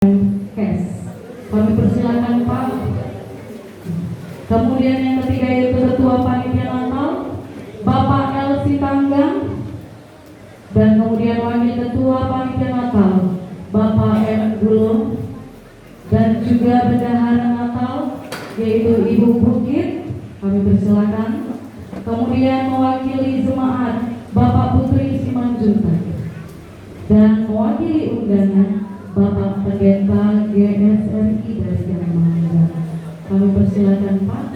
Kes. Kami persilakan Pak. Kemudian yang ketiga yaitu Ketua Panitia Natal Bapak Elsi Tanggang, dan kemudian Wakil Ketua Panitia Natal Bapak M. Gulo, dan juga Bendahara Natal yaitu Ibu Bukit. Kami persilakan. Kemudian mewakili jemaat Bapak Putri Simanjuntak, dan mewakili undangan Bapak Pendeta GSRI dari Jerman. Kami persilakan Pak.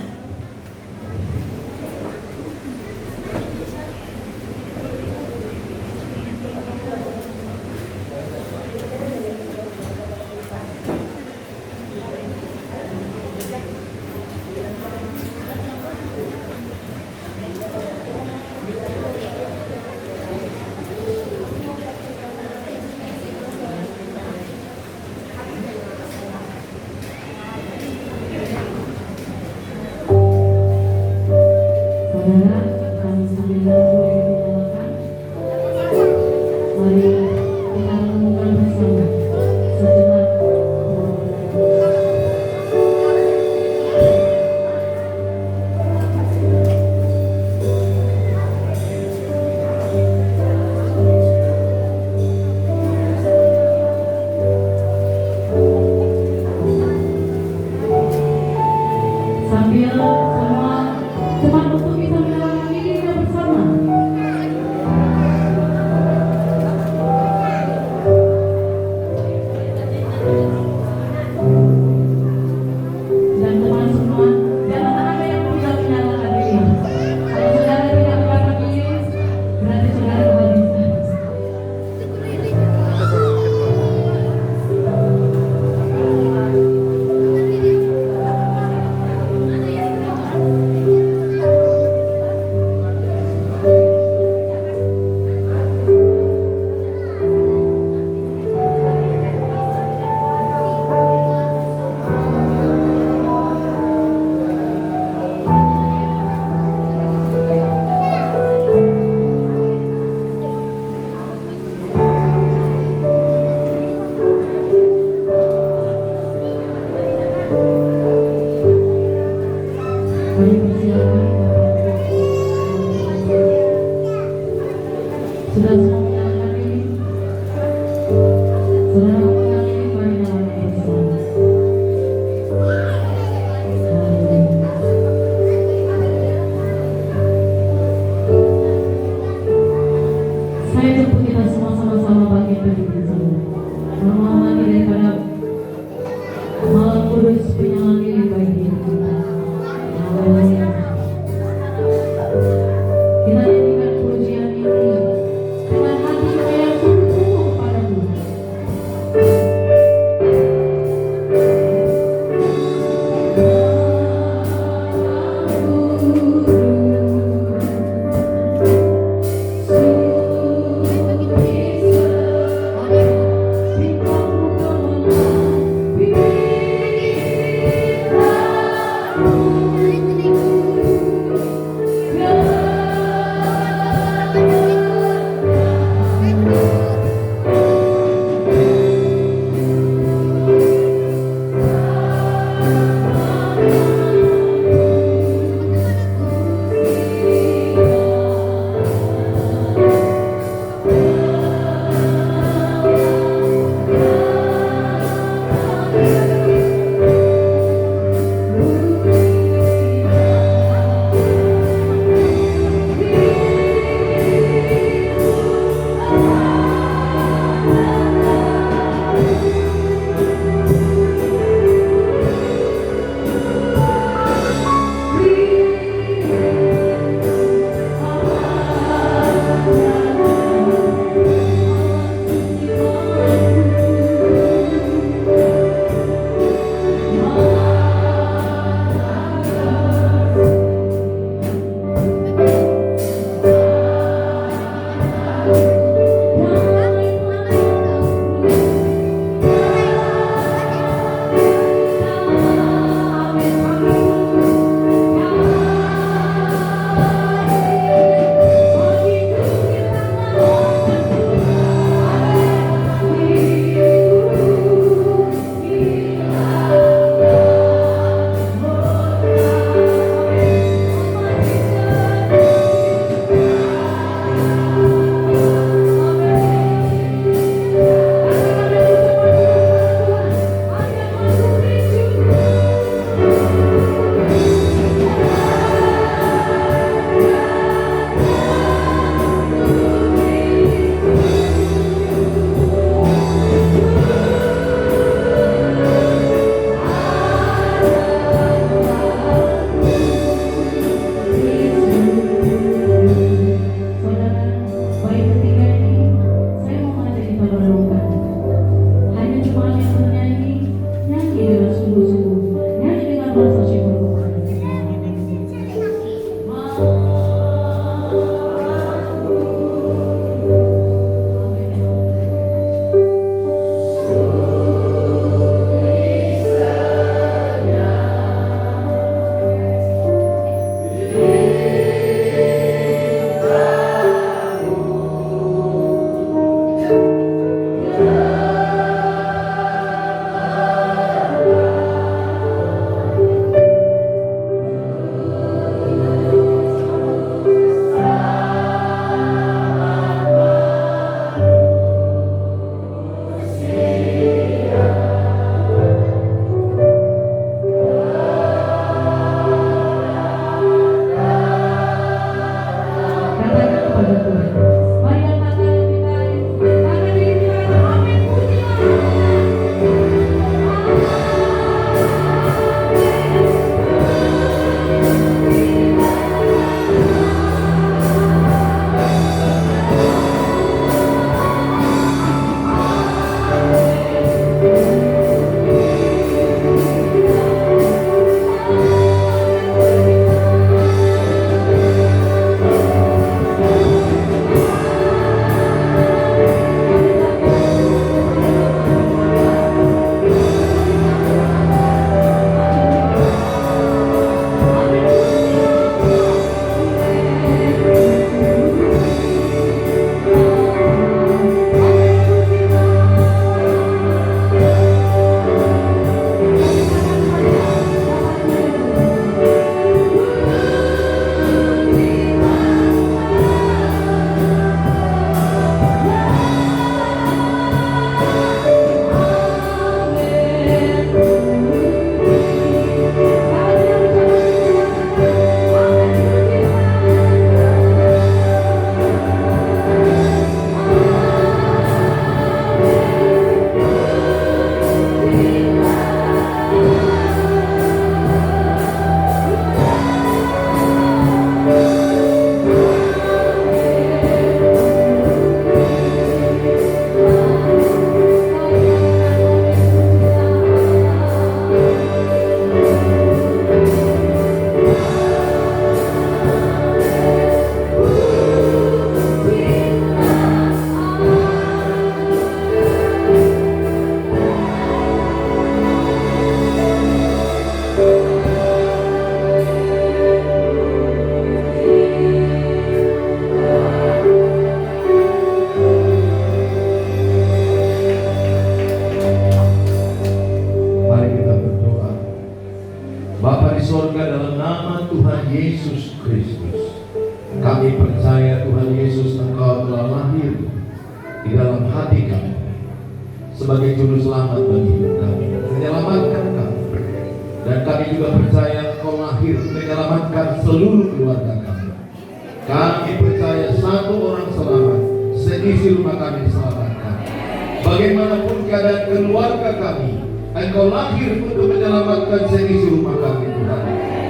sorga dalam nama Tuhan Yesus Kristus. Kami percaya Tuhan Yesus, Engkau telah lahir di dalam hati kami sebagai juru selamat bagi hidup kami, menyelamatkan kami. Dan kami juga percaya Engkau lahir menyelamatkan seluruh keluarga kami. Kami percaya satu orang selamat, seisi rumah kami diselamatkan. Bagaimanapun keadaan keluarga kami, Engkau lahir untuk menyelamatkan seisi rumah kami, Tuhan.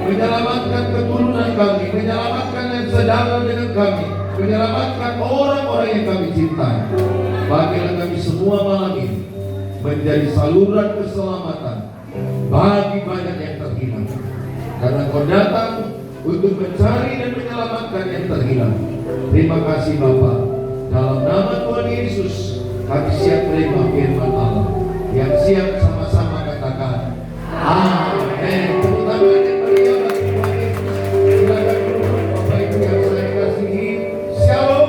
Menyelamatkan keturunan kami, menyelamatkan yang sedara dengan kami, menyelamatkan orang-orang yang kami cintai. Bagilah kami semua malam ini menjadi saluran keselamatan bagi banyak yang terhilang. Karena Kau datang untuk mencari dan menyelamatkan yang terhilang. Terima kasih Bapa. Dalam nama Tuhan Yesus, kami siap menerima firman Allah. Yang siap sama-sama katakan amin. Tepuk tangan yang meriah bagi Tuhan Yesus. Silakan duduk Bapak Ibu yang saya kasihi. Shalom.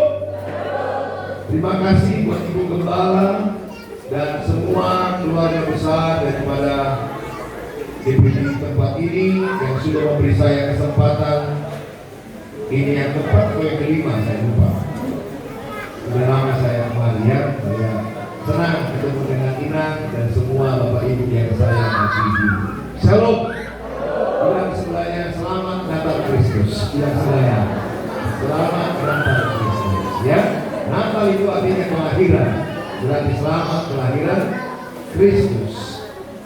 Terima kasih buat Ibu Gembala dan semua keluarga besar daripada di tempat ini yang sudah memberi saya kesempatan. Ini yang keempat atau yang kelima saya lupa. Sudah lama saya kembali ya. Saya senang ketemu dengan Inang dan semua Bapak Ibu yang saya kasihi. Shalom. Bilang sebelahnya selamat Natal Kristus. Bilang sebelahnya selamat Natal Kristus. Ya, Natal itu artinya kelahiran. Berarti selamat kelahiran Kristus.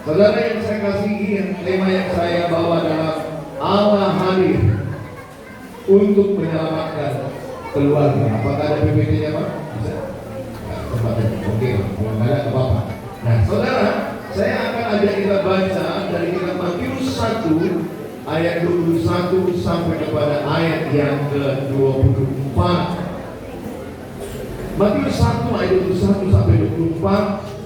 Saudara yang saya kasihi, yang tema yang saya bawa adalah Allah hadir untuk menyelamatkan keluarga. Apakah ada PPT-nya Pak? Bisa? Oke, kalau nggak ada apa-apa. Nah saudara, saya akan ajak kita baca dari kitab Matius 1 ayat 21 sampai kepada ayat yang ke-24. Matius 1 ayat 21 sampai 24.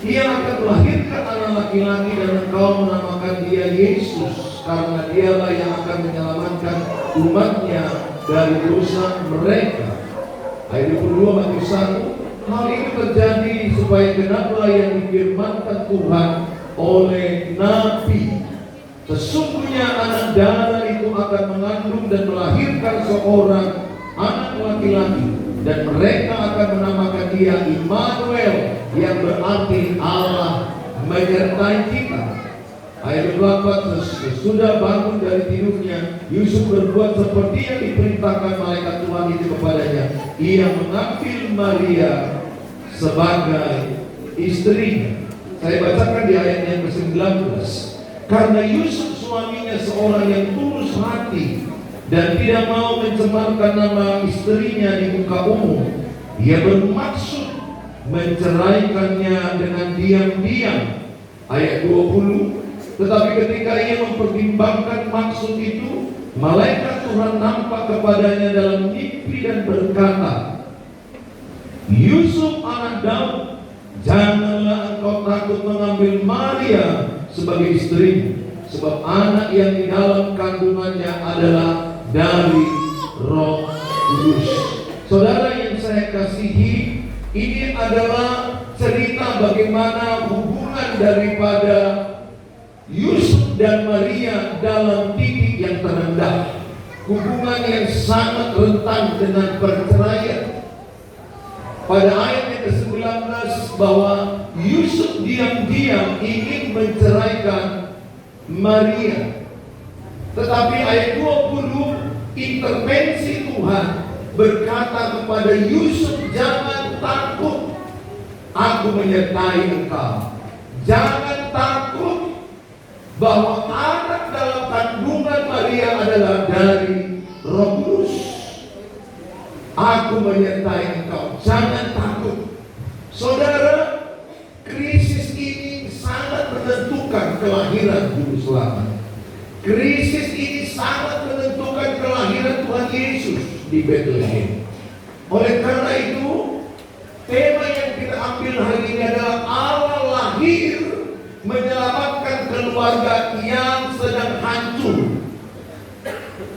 Ia akan melahirkan anak laki-laki dan engkau menamakan dia Yesus, karena dialah yang akan menyelamatkan umatnya dari dosa mereka. Ayat 22 Matius 1. Hal ini terjadi supaya genaplah yang difirmankan Tuhan oleh Nabi. Sesungguhnya anak darah itu akan mengandung dan melahirkan seorang anak laki-laki, dan mereka akan menamakan dia Immanuel, yang berarti Allah menyertai kita. Ayat 24. Sesudah bangun dari tidurnya, Yusuf berbuat seperti yang diperintahkan malaikat Tuhan itu kepadanya. Ia mengambil Maria sebagai istrinya. Saya bacakan di ayat yang ke-19. Karena Yusuf suaminya seorang yang tulus hati dan tidak mau mencemarkan nama istrinya di muka umum, ia bermaksud menceraikannya dengan diam-diam. Ayat 20. Tetapi ketika ia mempertimbangkan maksud itu, malaikat Tuhan nampak kepadanya dalam mimpi dan berkata, Yusuf anak Daud, janganlah engkau takut mengambil Maria sebagai istri, sebab anak yang di dalam kandungannya adalah dari Roh Kudus. Saudara yang saya kasihi, ini adalah cerita bagaimana hubungan daripada Yusuf dan Maria dalam titik yang terendah, hubungan yang sangat rentan dengan perceraian. Pada ayat yang ke-19 bahwa Yusuf diam-diam ingin menceraikan Maria. Tetapi ayat 20, intervensi Tuhan berkata kepada Yusuf, jangan takut, aku menyertai engkau. Jangan takut bahwa anak dalam kandungan Maria adalah dari Roh Kudus. Aku menyertai engkau, jangan takut. Saudara, krisis ini sangat menentukan kelahiran Juru Selamat. Krisis ini sangat menentukan kelahiran Tuhan Yesus di Bethlehem. Oleh karena itu, tema yang kita ambil hari ini adalah Allah lahir menyelamatkan keluarga yang sedang hancur.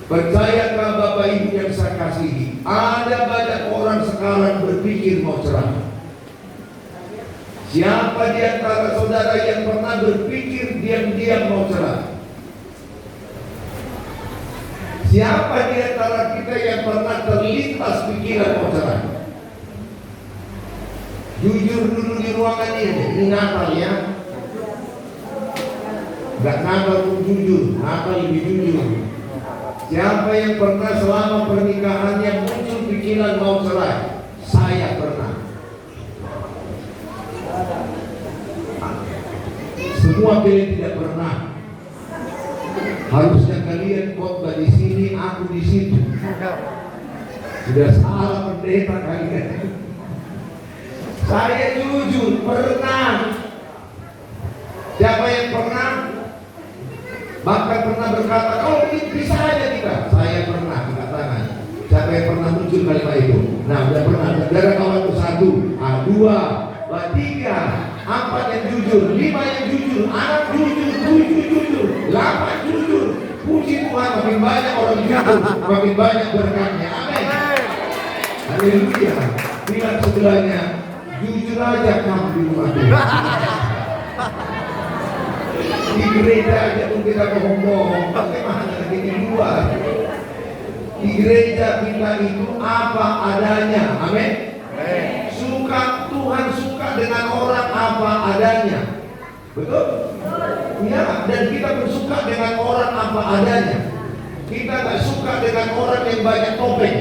Percayakah Bapak Ibu yang saya kasihi, ada banyak orang sekarang berpikir mau cerai. Siapa di antara saudara yang pernah berpikir diam-diam mau cerai? Siapa di antara kita yang pernah terlintas pikiran mau cerai? Jujur dulu di ruangan ini Natal ya. Gak nakal pun jujur, nakal lebih jujur. Siapa yang pernah selama pernikahannya muncul pikiran mau cerai? Saya pernah. Semua kalian tidak pernah. Harusnya kalian khotbah di sini, aku di situ. Sudah salah pendeta kalian. Saya jujur pernah. Siapa yang pernah? Bahkan pernah berkata, kalau bisa aja kita. Saya pernah angkat tangan. Siapa yang pernah muncul kalimat itu? Nah, udah pernah. Saudara kawan itu 1, 2, 3, 4 yang jujur, 5 yang jujur, 6 jujur, 7 jujur, 8 jujur. Puji Tuhan, makin banyak orang jujur, makin banyak berkatnya. Amin. Haleluya. Bilang sebelahnya, jujur aja kamu di rumah Tuhan. Di gereja aja pun kita bohong-bohong, bagaimana lagi di luar? Di gereja kita itu apa adanya. Amin. Tuhan suka dengan orang apa adanya. Betul? Ya, dan kita bersuka dengan orang apa adanya. Kita gak suka dengan orang yang banyak topeng.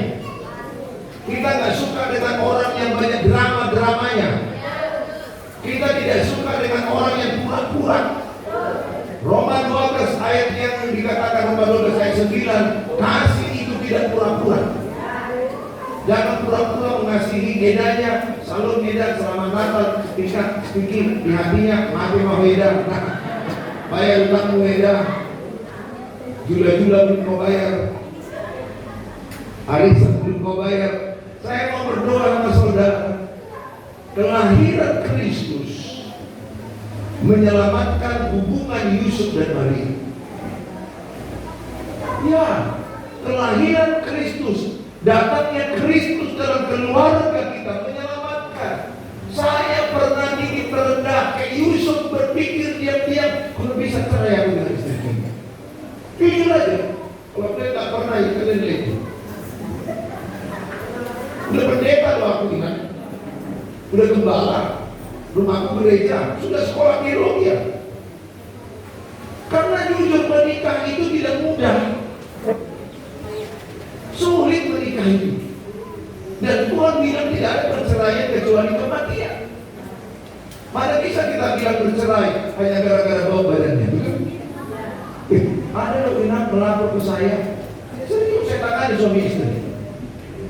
Kita gak suka dengan orang yang banyak drama-dramanya. Kita tidak suka dengan orang yang pura-pura. Roma 12 ayat yang dikatakan Roma 12 ayat 9, kasih itu tidak pura-pura. Jangan pura-pura mengasihi edanya, selalu edan selama Natal, pikir di hatinya, maafin mau edan, bayar utangmu edan, jula-jula belum kau bayar, arisan belum kau bayar. Saya mau berdoa sama saudara, kelahiran Kristus menyelamatkan hubungan Yusuf dan Maria. Ya, kelahiran Kristus, datangnya Kristus dalam keluarga kita menyelamatkan. Saya pernah gini terendah, kayak Yusuf berpikir diam-diam, kalau bisa cerai aku dengan istriku. Pikir aja, kalau kalian tak pernah ya kalian lihat. Udah pendeta loh aku ingat, udah gembala, rumahku gereja, sudah sekolah teologi ya. Karena jujur menikah itu tidak mudah. Sulit menikah itu. Dan Tuhan bilang tidak ada perceraian kecuali kematian. Mana bisa kita bilang bercerai hanya gara-gara bau badannya? Ada loh yang melapor ke saya. Serius, saya tangani suami istri.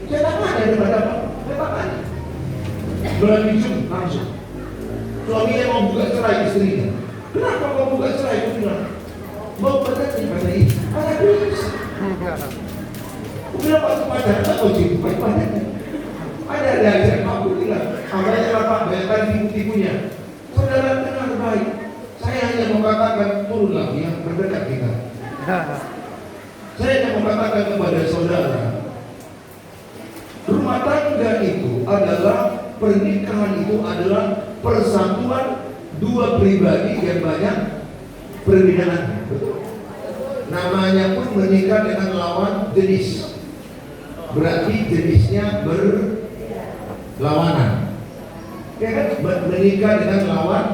Saya tangani daripada apa? Saya tangani. Bulan Jum langsung. Suaminya mau buka cerai istrinya. Kenapa kau buka cerai? Aku bilang, bau badannya kata ini. Ada bisa. Udah waktu pacaran tak kau cium badannya. Ada aja aku bilang, makanya Bapak bayangkan tipu-tipunya. Saudara dengar baik. Saya hanya mau katakan turunlah yang terdekat kita. Saya hanya mau katakan kepada saudara, rumah tangga itu adalah, pernikahan itu adalah persatuan dua pribadi yang banyak perbedaan. Namanya pun menikah dengan lawan jenis. Berarti jenisnya berlawanan. Ya kan? Menikah dengan lawan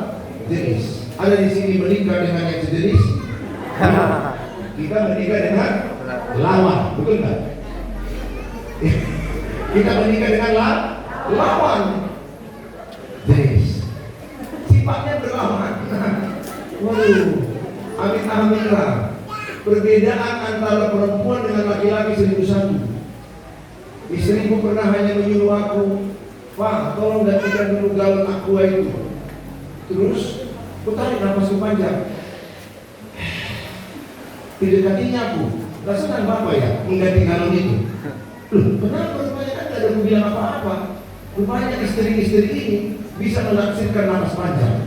jenis. Ada di sini menikah dengan yang sejenis. Kita menikah dengan lawan, betul nggak? Kita menikah dengan lawan jenis. Sifatnya berlawan. Waduh, amin lah. Perbedaan antara perempuan dengan laki-laki 1001. Istriku pernah hanya menyuruh aku, Pak, tolong gantikan dulu galon aqua itu. Terus, aku tarik nafasku panjang. Didekatinya aku, gak senang Bapak ya mengganti galon itu. Loh, kenapa rupanya kan gak ada bilang apa-apa. Rupanya istri-istri ini bisa menaksirkan nafas panjang.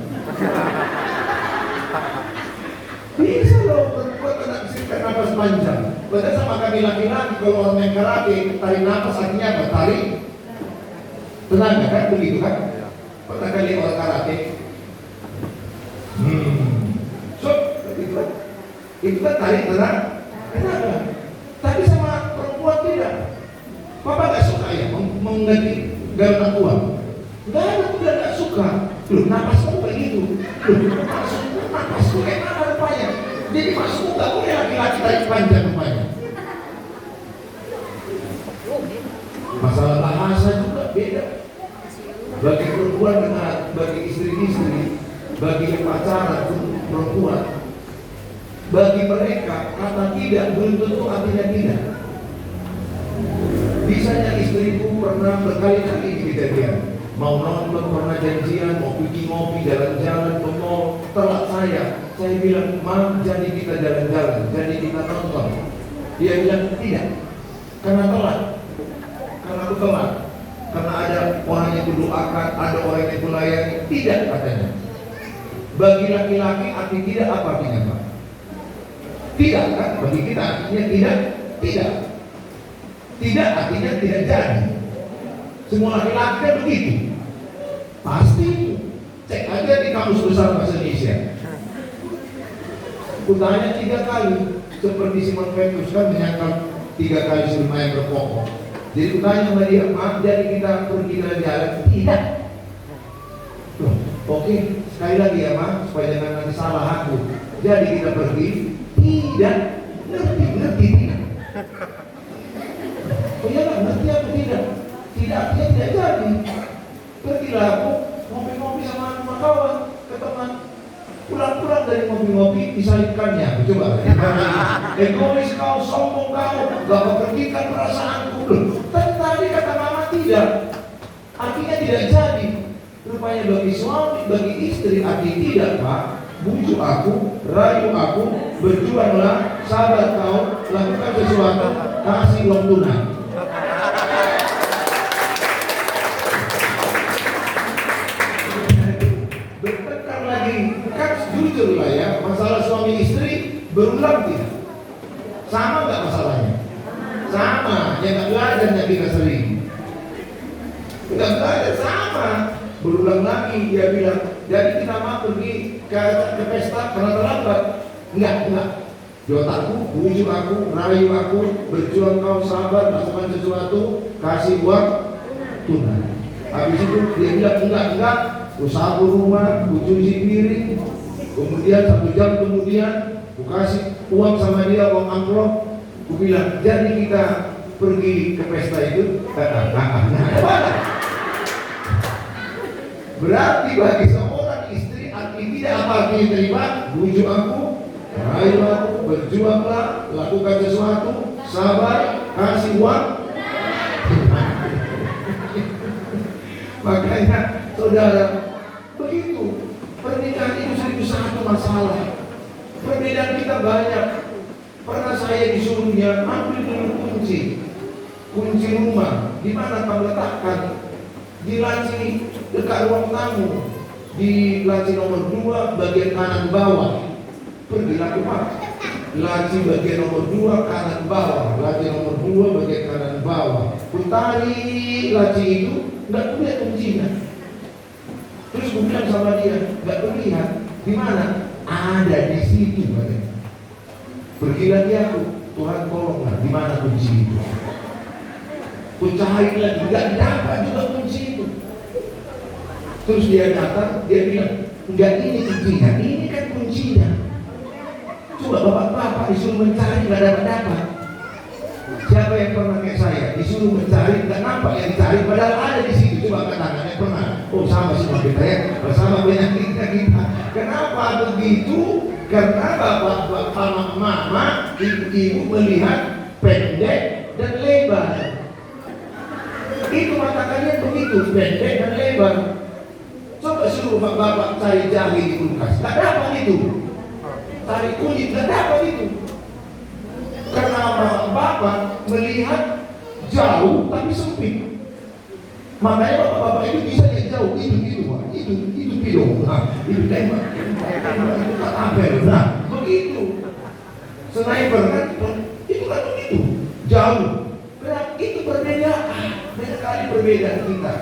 Bisa loh perempuan menaksirkan nafas panjang. Padahal sama kami laki-laki kalau orang main karate tarik nafas artinya apa? Tarik tenaga kan, begitu kan? Pernah kali orang karate? So, itu kan tarik tenaga. Tapi sama mengganti garam uang. Enggak ada, udah nggak suka. Loh, napasmu kayak gitu. Loh, napasmu kayak mana rupanya? Jadi maksudmu nggak boleh laki-laki tarik panjang rupanya. Masalah bahasa juga beda. Bagi perempuan dengan bagi istri-istri, bagi yang pacaran perempuan, bagi mereka kata tidak belum tentu artinya tidak. Bisanya istriku pernah berkali-kali kejadian, mau nonton, pernah janjian, mau pergi ngopi, jalan-jalan ke mall, telat saya bilang, "Mam, jadi kita jalan-jalan, jadi kita nonton." Dia bilang, "Tidak, karena telat, karena aku telat, karena ada orang yang kudoakan, ada orang yang kulayani." Tidak, katanya. Bagi laki-laki arti tidak apa artinya, Pak? Tidak kan? Bagi kita artinya tidak. Tidak artinya tidak jadi. Semua laki-laki kan begitu. Pasti. Cek aja di kamus besar bahasa Indonesia. Kutanya 3 kali. Seperti Simon Petrus kan menyangkal 3 kali sebelum ayam berpokok. Jadi kutanya sama dia, "Maaf, jadi kita pergi jalan-jalan?" Tidak. Loh, oke, sekali lagi ya, Mak, supaya jangan nanti salah aku. Jadi kita pergi? Tidak. Ngerti tidak. Oh iya lah, ngerti aku tidak. Tidak jadi. Pergilah aku ngopi-ngopi sama kawan, ke teman. Pulang-pulang dari ngopi-ngopi disalibkannya. Coba. Egois kau, sombong kau, gak memperhatikan perasaanku. Tadi kata mama tidak. Artinya tidak jadi. Rupanya bagi suami, bagi istri arti tidak, Pak. Bujuk aku, rayu aku, berjuanglah, sabar kau, lakukan sesuatu, kasih uang tunai. Bertengkar lagi, kan jujur lah ya, masalah suami istri berulang tidak? Sama nggak masalahnya? Sama, ya nggak belajarnya kita sering. Nggak belajar sama. Berulang lagi dia bilang, jadi kita mau pergi ke pesta karena terlambat. Enggak. Di otakku, bujuk aku, rayu aku, berjuang kau, sabar, lakukan sesuatu, kasih uang tunai. Habis itu dia bilang enggak, ku sapu rumah, ku cuci piring. Kemudian 1 jam kemudian, ku kasih uang sama dia, uang amplop. Ku bilang, jadi kita pergi ke pesta itu. Berarti bagi seorang istri arti tidak apa artinya terima, bujuk aku, rayu aku, berjuanglah, lakukan sesuatu, sabar, kasih uang. Makanya saudara, begitu pernikahan itu satu masalah. Perbedaan kita banyak. Pernah saya disuruhnya ambil dulu kunci rumah, di mana kamu letakkan? Di laci dekat ruang tamu, di laci nomor 2 bagian kanan bawah. Pergilah ke Pak, laci bagian nomor 2 kanan bawah, laci nomor 2 bagian kanan bawah. Putari laci itu, nggak punya kuncinya. Terus aku bilang sama dia, nggak terlihat. Di mana? Ada di situ, katanya. Pergilah dia aku, Tuhan tolonglah, di mana kunci itu? Ku cari lagi, nggak dapat juga kunci itu. Terus dia datang, dia bilang, enggak, ini kuncinya, ini kan kuncinya. Coba bapak-bapak disuruh mencari, nggak dapat. Siapa yang pernah kayak saya, disuruh mencari, nggak nampak yang dicari, padahal ada di situ. Coba katakan yang pernah. Oh, sama sama kita ya, bersama penyakit kita. Kenapa begitu? Karena bapak-bapak, mama, ibu-ibu melihat pendek dan lebar. Itu mata kalian begitu, pendek dan lebar. Coba suruh bapak cari jahe di kulkas, tak dapat itu. Cari kunyit, tak dapat itu. Karena bapak melihat jauh tapi sempit. Makanya bapak-bapak itu bisa lihat jauh, itu pilong, itu tembak, itu tak apel, begitu. Sniper kan, itu kan begitu, jauh. Itu perbedaan, banyak kali perbedaan kita.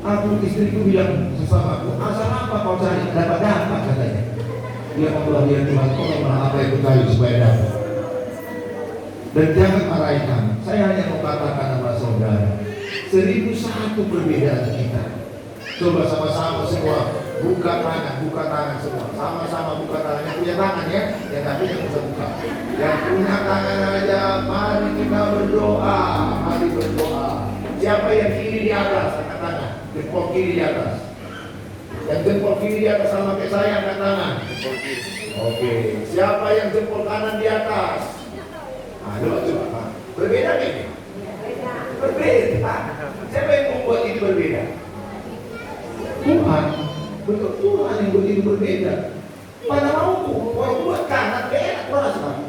Aku istriku bilang sesama aku, asal apa kau cari? Dapat katanya. Dia Allah, dia Tuhan, tolonglah apa yang kau cari supaya dapat. Dan jangan marahin kami. Saya hanya mau katakan sama saudara, 1001 perbedaan kita. Coba sama-sama semua buka tangan semua. Sama-sama buka tangan. Yang punya tangan ya, yang tapi yang bisa buka. Yang punya tangan aja, mari kita berdoa. Mari berdoa. Siapa yang kiri di atas, angkat tangan. Jempol kiri di atas. Yang jempol kiri di atas sama kayak saya, angkat tangan. Oke. Siapa yang jempol kanan di atas? Nah, coba. Berbeda nih? Berbeda. Siapa yang membuat itu berbeda? Tuhan. Betul, Tuhan yang buat itu berbeda. Mana mau kalau buat kanan enak rasa.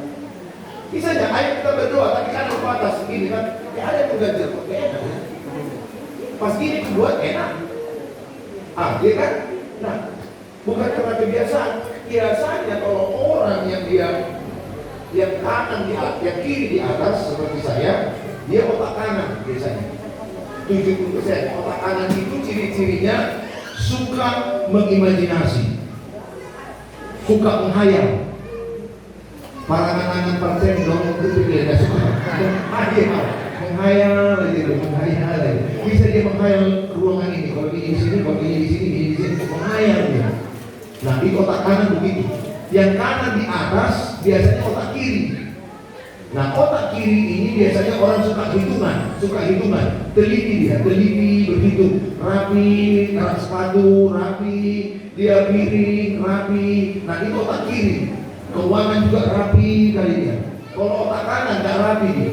Bisa aja, ayo kita berdoa tapi kanan ke atas begini kan. Ya ada yang mengganjal kok enak ya. Pas gini buat enak. Iya kan? Nah, bukan karena kebiasaan. Biasanya kalau orang yang kanan di atas, yang kiri di atas seperti saya, dia otak kanan biasanya. 70% otak kanan itu ciri-cirinya suka mengimajinasi, suka menghayal. Parangan-angan partai dong itu dia suka menghayal aja. Bisa dia menghayal ruangan ini, kalau ini di sini, kalau ini di sini, ini di sini, menghayal dia. Nah, di otak kanan begitu. Yang kanan di atas biasanya otak kiri. Nah, otak kiri ini biasanya orang suka hitungan, teliti berhitung, rapi, taruh sepatu, rapi, dia piring, rapi. Nah, itu otak kiri. Keuangan juga rapi kali dia. Kalau otak kanan nggak rapi dia,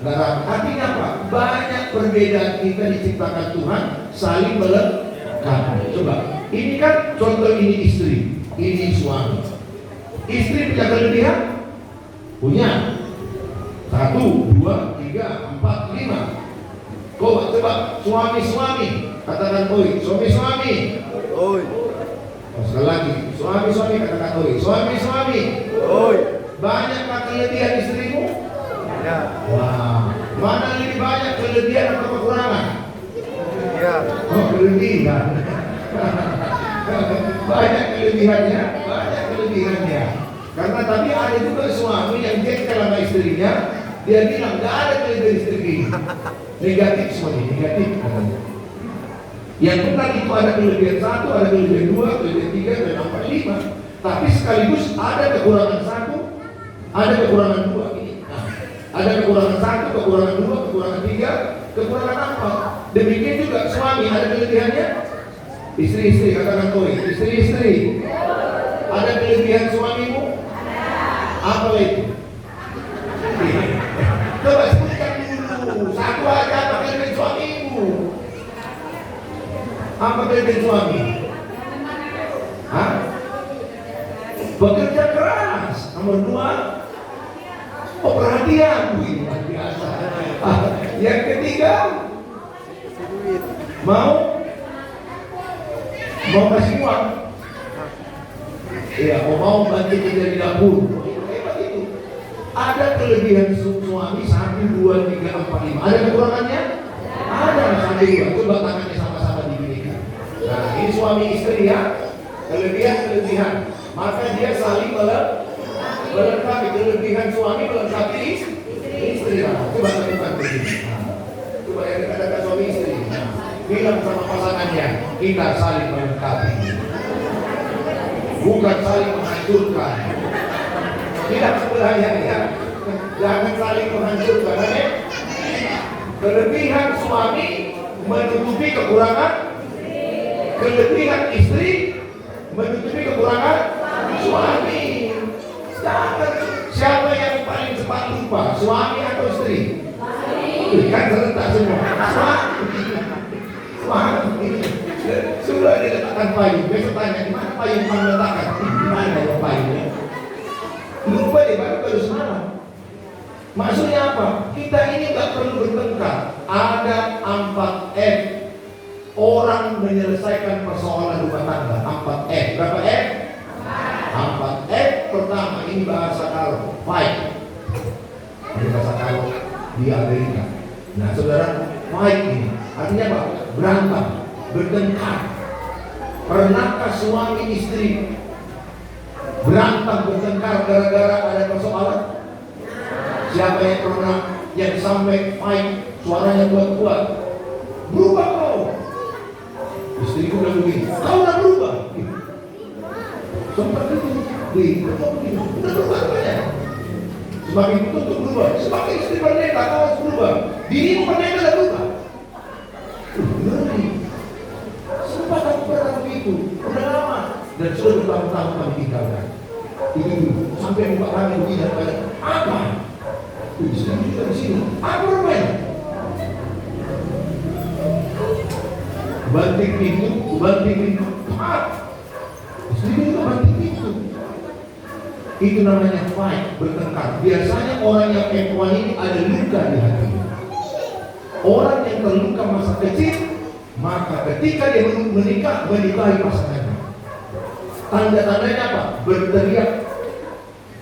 nggak rapi. Artinya apa? Banyak perbedaan kita diciptakan Tuhan, saling melengkapi. Coba, ini kan contoh ini istri, ini suami. Istri punya kelebihan? Punya. 1, 2, 3, 4, 5. Coba suami-suami katakan oi, suami-suami. Oi. Sekali lagi, suami-suami katakan oi, suami-suami. Oi. Banyakkah kelebihan istrimu? Ya. Wah, mana lebih banyak kelebihan atau kekurangan? Ya. Oh, kelebihan. Banyak kelebihannya. Karena tadi ada juga suami yang jengkel sama istrinya, dia bilang nggak ada kelebihan istri ini. Negatif semuanya, negatif katanya. Yang benar itu ada kelebihan 1, ada kelebihan 2, kelebihan 3, kelebihan 4, 5. Tapi sekaligus ada kekurangan 1, ada kekurangan 2. Nah, ada kekurangan 1, kekurangan 2, kekurangan 3, kekurangan 4. Demikian juga suami ada kelebihannya. Istri-istri katakan koi, istri-istri. Ada kelebihan suamimu? Apa itu? Coba sebutkan dulu. Satu aja apa kelebihan suamimu? Apa kelebihan suami? Hah? Bekerja keras. Nomor 2, perhatian. Wih, luar biasa. Yang ketiga, mau kasih uang. Iya, mau bantu kerja di dapur. Hebat itu. Ada kelebihan suami 1, 2, 3, 4, 5. Ada kekurangannya? Ada 1, 2. Coba tangannya sama-sama diberikan. Nah, ini suami istri ya. Kelebihan. Maka dia saling melengkapi. Kelebihan suami melengkapi istri. Coba temukan begini. Coba yang dikatakan suami istri. Bilang sama pasangannya, kita saling melengkapi. Bukan saling menghancurkan. Tidak sebelahnya ya. Jangan saling menghancurkan. Kelebihan suami menutupi kekurangan. Kelebihan istri menutupi kekurangan suami. Siapa yang paling cepat lupa, suami atau istri? Kan serentak semua. Sudah diletakkan payung. Besok tanya di mana payung kamu letakkan? Di mana yang payungnya? Lupa deh, baru semalam. Maksudnya apa? Kita ini nggak perlu bertengkar. Ada 4F. Orang menyelesaikan persoalan rumah tangga. 4F. Berapa F? 4F. Pertama, ini bahasa kalau fight. Ini bahasa kalau di Amerika. Nah, saudara, fight ini artinya apa? Berantem, bertengkar. Pernahkah suami istri berantem, bertengkar gara-gara ada persoalan? Siapa yang pernah yang sampai fight suaranya kuat-kuat, berubah kau. Istriku udah begini, kau udah berubah. Sempat itu, udah berubah banyak. Semakin tutup berubah, semakin istri pendeta kau harus berubah. Dirimu pendeta udah berubah. Ngeri. Sempat aku pernah begitu, udah lama dan sudah bertahun-tahun kami tinggalkan. Itu dulu, sampai lupa kami begini apa? Istri juga di sini, apa bermain? Banting pintu, istri juga banting pintu. Itu namanya fight, bertengkar. Biasanya orang yang perempuan ini ada luka di hatinya. Orang yang terluka masa kecil, maka ketika dia menikah, menikahi pasangannya. Tanda-tandanya apa? Berteriak.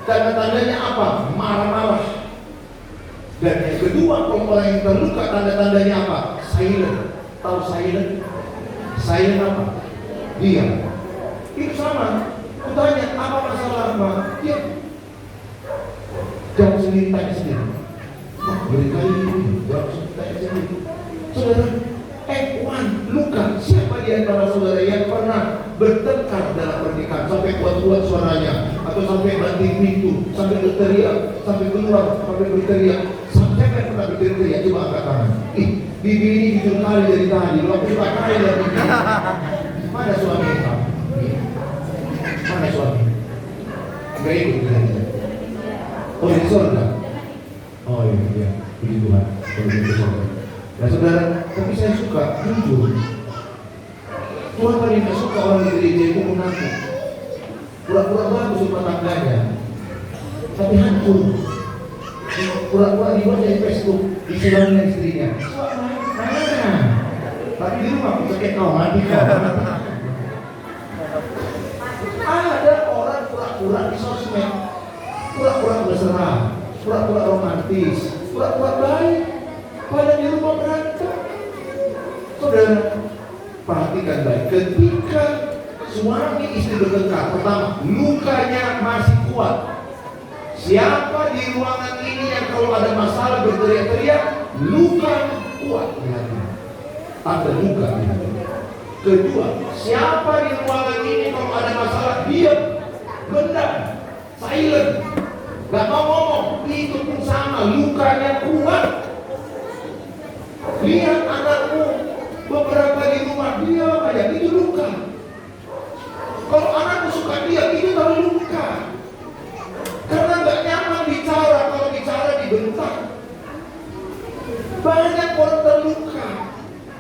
Tanda-tandanya apa? Marah-marah. Dan yang kedua, kalau orang yang terluka, tanda-tandanya apa? Silent. Tahu silent? Silent apa? Diam. Itu sama. Kutanya, apa masalah apa? Diam. Jawab sendiri, tanya sendiri. Berkali ini, jawab sendiri, tanya sendiri. Saudara, luka. Siapa di antara saudara yang pernah bertengkar dalam pernikahan sampai kuat-kuat suaranya, atau sampai banting pintu, sampai berteriak, sampai keluar, sampai berteriak? Siapa yang pernah berteriak? Coba angkat tangan. Bibi ini tujuh kali dari tadi, 24 kali dari bibi. Mana suami kamu? Mana suami? Enggak ikut gereja. Oh, di surga. Oh iya, puji Tuhan. Nah saudara, tapi saya suka jujur. Tuhan paling gak suka orang di gereja itu mengaku pura-pura bagus rumah tangganya, tapi hancur. Pura-pura dibuat dari Facebook, disilang dengan istrinya. Mana? Tapi di rumah aku cekek kau mati kau. Ada orang pura-pura di sosmed, pura-pura mesra, pura-pura romantis, pura-pura baik, pada di rumah berantem. Saudara, perhatikan baik. Ketika suami istri bertengkar, pertama, lukanya masih kuat. Siapa di ruangan ini yang kalau ada masalah berteriak-teriak, luka kuat di hati. Ada luka di hati. Kedua, siapa di ruangan ini kalau ada masalah diam, bendam, silent, gak mau ngomong, itu pun sama, lukanya kuat. Lihat anakmu beberapa di rumah diam aja, itu luka. Kalau anakmu suka diam, itu terlalu luka. Karena gak nyaman bicara, kalau bicara dibentak. Banyak orang terluka.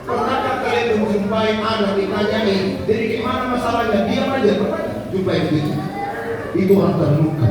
Pernahkah kalian menjumpai anak ditanyain, jadi gimana masalahnya? Diam aja, pernah jumpai begitu? Itu orang terluka.